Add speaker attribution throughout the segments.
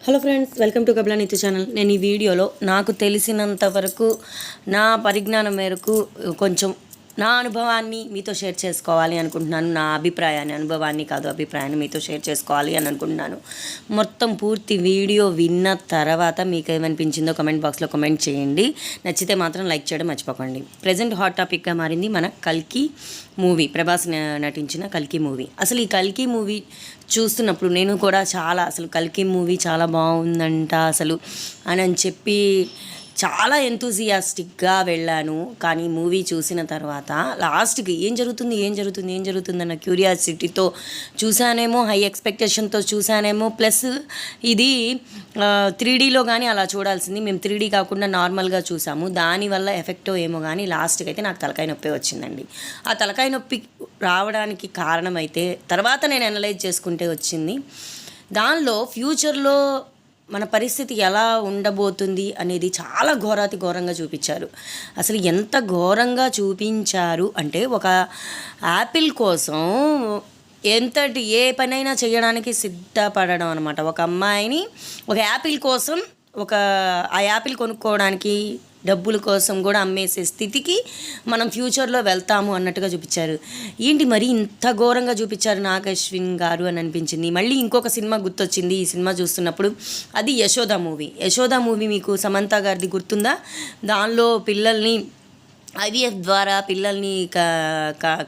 Speaker 1: Hello friends, welcome to కబలా నిత్య channel. నేను ఈ వీడియోలో నాకు తెలిసినంత వరకు నా పరిజ్ఞానం మేరకు కొంచెం నా అనుభవాన్ని మీతో షేర్ చేసుకోవాలి అనుకుంటున్నాను. నా అభిప్రాయాన్ని మీతో షేర్ చేసుకోవాలి అని అనుకుంటున్నాను. మొత్తం పూర్తి వీడియో విన్న తర్వాత మీకు ఏమనిపించిందో కమెంట్ బాక్స్లో కమెంట్ చేయండి. నచ్చితే మాత్రం లైక్ చేయడం మర్చిపోకండి. ప్రజెంట్ హాట్ టాపిక్గా మారింది మన కల్కి మూవీ, ప్రభాస్ నటించిన కల్కి మూవీ. అసలు ఈ కల్కి మూవీ చూస్తున్నప్పుడు నేను కూడా అసలు కల్కి మూవీ చాలా బాగుందంట అసలు అని చెప్పి చాలా ఎంతూజియాస్టిక్గా వెళ్ళాను. కానీ మూవీ చూసిన తర్వాత లాస్ట్కి ఏం జరుగుతుంది అన్న క్యూరియాసిటీతో చూసానేమో, హై ఎక్స్పెక్టేషన్తో చూసానేమో. ప్లస్ ఇది 3Dలో కానీ అలా చూడాల్సింది, మేము 3D కాకుండా నార్మల్గా చూసాము. దానివల్ల ఎఫెక్టో ఏమో కానీ లాస్ట్కి అయితే నాకు తలకాయ నొప్పి వచ్చిందండి. ఆ తలకాయ నొప్పి రావడానికి కారణమైతే తర్వాత నేను అనలైజ్ చేసుకుంటే వచ్చింది. దానిలో ఫ్యూచర్లో మన పరిస్థితి ఎలా ఉండబోతుంది అనేది చాలా ఘోరంగా చూపించారు. అసలు ఎంత ఘోరంగా చూపించారు అంటే, ఒక యాపిల్ కోసం ఏ పనైనా చేయడానికి సిద్ధపడడం అనమాట. ఒక అమ్మాయిని ఒక యాపిల్ కోసం ఆ యాపిల్ కొనుక్కోవడానికి డబ్బుల కోసం కూడా అమ్మేసే స్థితికి మనం ఫ్యూచర్లో వెళ్తాము అన్నట్టుగా చూపించారు. ఏంటి మరి ఇంత ఘోరంగా చూపించారు నాగశ్విన్ గారు అని అనిపించింది. మళ్ళీ ఇంకొక సినిమా గుర్తొచ్చింది ఈ సినిమా చూస్తున్నప్పుడు. అది యశోద మూవీ. మీకు సమంత గారిది గుర్తుందా? దానిలో పిల్లల్ని IVF ద్వారా పిల్లల్ని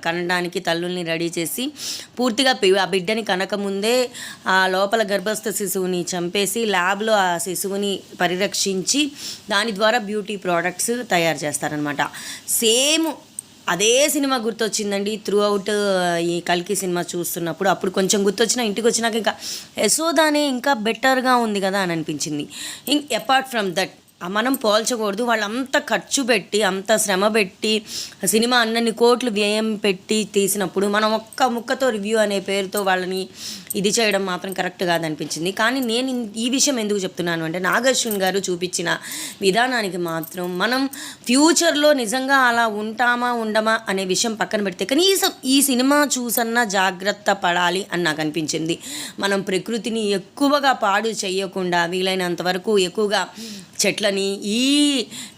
Speaker 1: కనడానికి తల్లుల్ని రెడీ చేసి పూర్తిగా ఆ బిడ్డని కనకముందే ఆ లోపల గర్భస్థ శిశువుని చంపేసి ల్యాబ్లో ఆ శిశువుని పరిరక్షించి దాని ద్వారా బ్యూటీ ప్రోడక్ట్స్ తయారు చేస్తారనమాట. సేమ్ అదే సినిమా గుర్తొచ్చిందండి త్రూ అవుట్ ఈ కల్కి సినిమా చూస్తున్నప్పుడు. అప్పుడు కొంచెం గుర్తొచ్చిన, ఇంటికి వచ్చినాక ఇంకా యశోదానే ఇంకా బెటర్గా ఉంది కదా అని అనిపించింది. అపార్ట్ ఫ్రమ్ దట్ మనం పోల్చకూడదు. వాళ్ళు అంత ఖర్చు పెట్టి, అంత శ్రమ పెట్టి సినిమా అన్నన్ని కోట్లు వ్యయం పెట్టి తీసినప్పుడు మనం ఒక్క ముక్కతో రివ్యూ అనే పేరుతో వాళ్ళని ఇది చేయడం మాత్రం కరెక్ట్ కాదనిపించింది. కానీ నేను ఈ విషయం ఎందుకు చెప్తున్నాను అంటే, నాగశ్విన్ గారు చూపించిన విధానానికి మాత్రం మనం ఫ్యూచర్లో నిజంగా అలా ఉండమా అనే విషయం పక్కన పెడితే కనీసం ఈ సినిమా చూసన్నా జాగ్రత్త పడాలి అని నాకు అనిపించింది. మనం ప్రకృతిని ఎక్కువగా పాడు చేయకుండా, వీలైనంత వరకు ఎక్కువగా చెట్లని, ఈ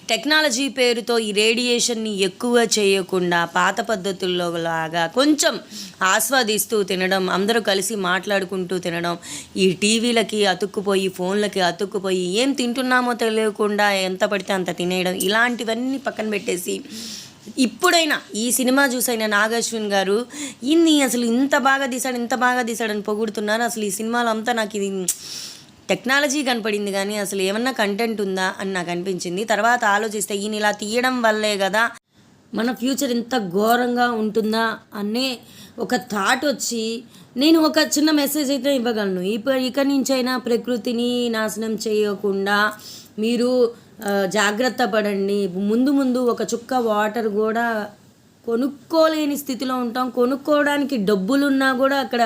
Speaker 1: టెక్నాలజీ పేరుతో ఈ రేడియేషన్ని ఎక్కువ చేయకుండా పాత పద్ధతుల్లో లాగా కొంచెం ఆస్వాదిస్తూ తినడం, అందరూ కలిసి మాట్లాడుకుంటూ తినడం, ఈ టీవీలకి అతుక్కుపోయి, ఫోన్లకి అతుక్కుపోయి ఏం తింటున్నామో తెలియకుండా ఎంత పడితే అంత తినేయడం, ఇలాంటివన్నీ పక్కన పెట్టేసి ఇప్పుడైనా ఈ సినిమా చూసైనా నాగశ్విన్ గారు ఇన్ని అసలు ఇంత బాగా తీశాడని పొగుడుతున్నారు. అసలు ఈ సినిమాలో అంతా నాకు ఇది టెక్నాలజీ కనపడింది కానీ అసలు ఏమన్నా కంటెంట్ ఉందా అని నాకు అనిపించింది. తర్వాత ఆలోచిస్తే ఈయన ఇలా తీయడం వల్లే కదా మన ఫ్యూచర్ ఇంత ఘోరంగా ఉంటుందా అనే ఒక థాట్ వచ్చి నేను ఒక చిన్న మెసేజ్ అయితే ఇవ్వగలను. ఇక నుంచైనా ప్రకృతిని నాశనం చేయకుండా మీరు జాగ్రత్త పడండి. ముందు ఒక చుక్క వాటర్ కూడా కొనుక్కోలేని స్థితిలో ఉంటాం. కొనుక్కోవడానికి డబ్బులున్నా కూడా అక్కడ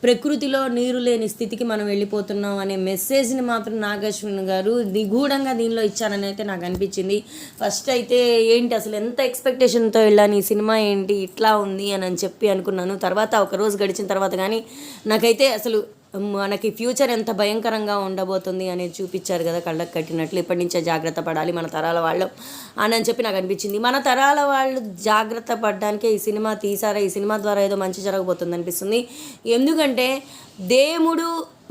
Speaker 1: ప్రకృతిలో నీరు లేని స్థితికి మనం వెళ్ళిపోతున్నాం అనే మెసేజ్ని మాత్రం నాగశ్విన్ గారు నిగూఢంగా దీనిలో ఇచ్చారని అయితే నాకు అనిపించింది. ఫస్ట్ అయితే ఏంటి అసలు ఎంత ఎక్స్పెక్టేషన్తో వెళ్ళాను, ఈ సినిమా ఏంటి ఇట్లా ఉంది అని చెప్పి అనుకున్నాను. తర్వాత ఒక రోజు గడిచిన తర్వాత కానీ నాకైతే అసలు మనకి ఫ్యూచర్ ఎంత భయంకరంగా ఉండబోతుంది అనేది చూపించారు కదా కళ్ళకు కట్టినట్లు. ఇప్పటి నుంచే జాగ్రత్త పడాలి మన తరాల వాళ్ళు అని చెప్పి నాకు అనిపించింది. మన తరాల వాళ్ళు జాగ్రత్త పడడానికే ఈ సినిమా తీసారా, ఈ సినిమా ద్వారా ఏదో మంచి జరగబోతుంది అనిపిస్తుంది. ఎందుకంటే దేవుడు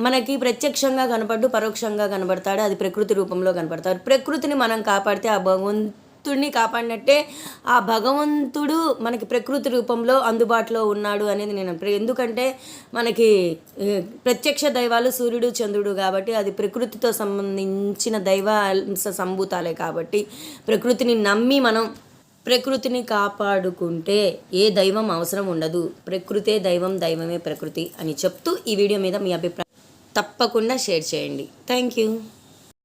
Speaker 1: మనకి ప్రత్యక్షంగా కనపడ్డు, పరోక్షంగా కనబడతాడు. అది ప్రకృతి రూపంలో కనపడతాడు. ప్రకృతిని మనం కాపాడితే ఆ భగవంతుడిని కాపాడినట్టే. ఆ భగవంతుడు మనకి ప్రకృతి రూపంలో అందుబాటులో ఉన్నాడు అనేది నేను ఎందుకంటే మనకి ప్రత్యక్ష దైవాలు సూర్యుడు, చంద్రుడు కాబట్టి అది ప్రకృతితో సంబంధించిన దైవ సంభూతాలే కాబట్టి ప్రకృతిని నమ్మి మనం ప్రకృతిని కాపాడుకుంటే ఏ దైవం అవసరం ఉండదు. ప్రకృతే దైవం, దైవమే ప్రకృతి అని చెప్తూ ఈ వీడియో మీద మీ అభిప్రాయం తప్పకుండా షేర్ చేయండి. Thank you.